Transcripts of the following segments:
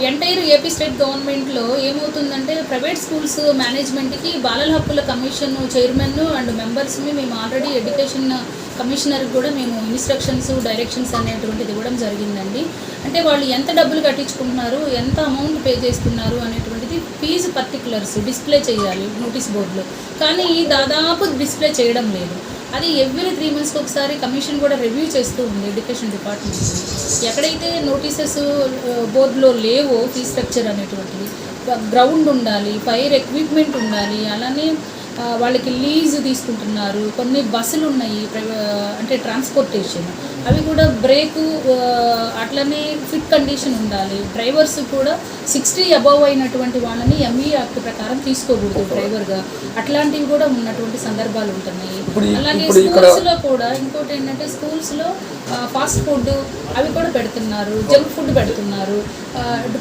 Entire AP state గవర్నమెంట్లో ఏమవుతుందంటే private schools మేనేజ్మెంట్కి బాలల హక్కుల కమిషన్ చైర్మన్ అండ్ మెంబర్స్ని మేము ఆల్రెడీ ఎడ్యుకేషన్ కమిషనర్కి కూడా మేము ఇన్స్ట్రక్షన్స్ డైరెక్షన్స్ అనేటువంటిది ఇవ్వడం జరిగిందండి. అంటే వాళ్ళు ఎంత డబ్బులు కట్టించుకుంటున్నారు, ఎంత అమౌంట్ పే చేస్తున్నారు అనేటువంటిది ఫీజు పర్టికులర్స్ డిస్ప్లే చేయాలి నోటీస్ బోర్డులో. కానీ దాదాపు డిస్ప్లే చేయడం లేదు. అది ఎవ్రీ 3 monthsకి ఒకసారి కమిషన్ కూడా రివ్యూ చేస్తూ ఉంది ఎడ్యుకేషన్ డిపార్ట్మెంట్. ఎక్కడైతే నోటీసెస్ బోర్డులో లేవో ఫీ స్ట్రక్చర్ అనేటువంటిది, గ్రౌండ్ ఉండాలి, ఫైర్ ఎక్విప్మెంట్ ఉండాలి, అలానే వాళ్ళకి లీజ్ తీసుకుంటున్నారు, కొన్ని బస్సులు ఉన్నాయి అంటే ట్రాన్స్పోర్టేషన్, అవి కూడా బ్రేకు అట్లనే ఫిట్ కండిషన్ ఉండాలి. డ్రైవర్స్ కూడా 60 అబవ్ అయినటువంటి వాళ్ళని ఎంఈ యాక్ట్ ప్రకారం తీసుకోకూడదు డ్రైవర్గా. అట్లాంటివి కూడా ఉన్నటువంటి సందర్భాలు ఉంటున్నాయి. అలాగే స్కూల్స్లో కూడా ఇంకోటి ఏంటంటే స్కూల్స్లో ఫాస్ట్ ఫుడ్ అవి కూడా పెడుతున్నారు, జంక్ ఫుడ్ పెడుతున్నారు,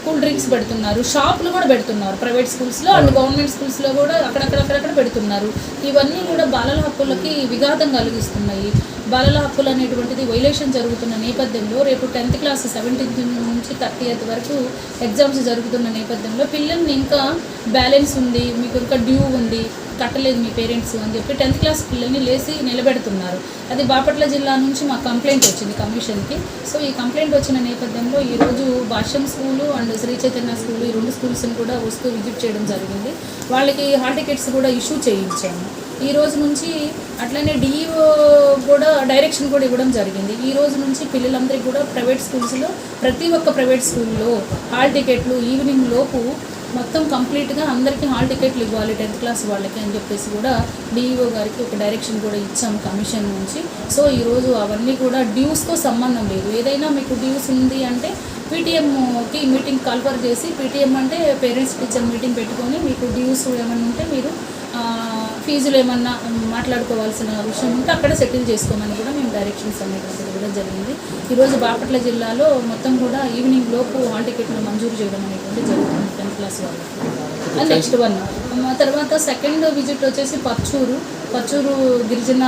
కూల్ డ్రింక్స్ పెడుతున్నారు, షాపులు కూడా పెడుతున్నారు ప్రైవేట్ స్కూల్స్లో అండ్ గవర్నమెంట్ స్కూల్స్లో కూడా అక్కడక్కడ పెడుతున్నారు. ఇవన్నీ కూడా బాలల హక్కులకి విఘాతం కలిగిస్తున్నాయి. బాలల హక్కులు అనేటువంటిది వైలేషన్ జరుగుతున్న నేపథ్యంలో రేపు 10th క్లాస్ 17th నుంచి 30th వరకు ఎగ్జామ్స్ జరుగుతున్న నేపథ్యంలో పిల్లల్ని ఇంకా బ్యాలెన్స్ ఉంది, మీకు ఇంకా డ్యూ ఉంది, కట్టలేదు మీ పేరెంట్స్ అని చెప్పి 10th క్లాస్ పిల్లల్ని లేచి నిలబెడుతున్నారు. అది బాపట్ల జిల్లా నుంచి మాకు కంప్లైంట్ వచ్చింది కమిషన్కి. సో ఈ కంప్లైంట్ వచ్చిన నేపథ్యంలో ఈరోజు Bhashyam school and Sri Chaitanya school, ఈ 2 స్కూల్స్ని కూడా వస్తూ విజిట్ చేయడం జరిగింది. వాళ్ళకి హాల్ టికెట్స్ కూడా ఇష్యూ చేయించాము. ఈ రోజు నుంచి అట్లనే డిఈఓ కూడా డైరెక్షన్ కూడా ఇవ్వడం జరిగింది. ఈ రోజు నుంచి పిల్లలందరికీ కూడా ప్రైవేట్ స్కూల్స్లో ప్రతి ఒక్క ప్రైవేట్ స్కూల్లో హాల్ టికెట్లు ఈవినింగ్ లోపు మొత్తం కంప్లీట్గా అందరికీ హాల్ టికెట్లు ఇవ్వాలి 10th క్లాస్ వాళ్ళకి అని చెప్పేసి కూడా డిఈఓ గారికి ఒక డైరెక్షన్ కూడా ఇచ్చాము కమిషన్ నుంచి. సో ఈరోజు అవన్నీ కూడా డ్యూస్తో సంబంధం లేదు. ఏదైనా మీకు డ్యూస్ ఉంది అంటే పీటీఎంకి మీటింగ్ కాల్ఫర్ చేసి, పీటీఎం అంటే పేరెంట్స్ టీచర్ మీటింగ్ పెట్టుకొని మీకు డ్యూస్ ఏమన్నా ఉంటే మీరు ఫీజులు ఏమన్నా మాట్లాడుకోవాల్సిన విషయం ఉంటే అక్కడ సెటిల్ చేసుకోమని కూడా మేము డైరెక్షన్స్ అనేటువంటిది కూడా జరిగింది. ఈరోజు బాపట్ల జిల్లాలో మొత్తం కూడా ఈవినింగ్ లోపు హాల్ టికెట్ను మంజూరు చేయడం అనేటువంటి జరుగుతుంది 10th క్లాస్ వాళ్ళకి. నెక్స్ట్ 1 తర్వాత సెకండ్ విజిట్ వచ్చేసి పర్చూరు గిరిజన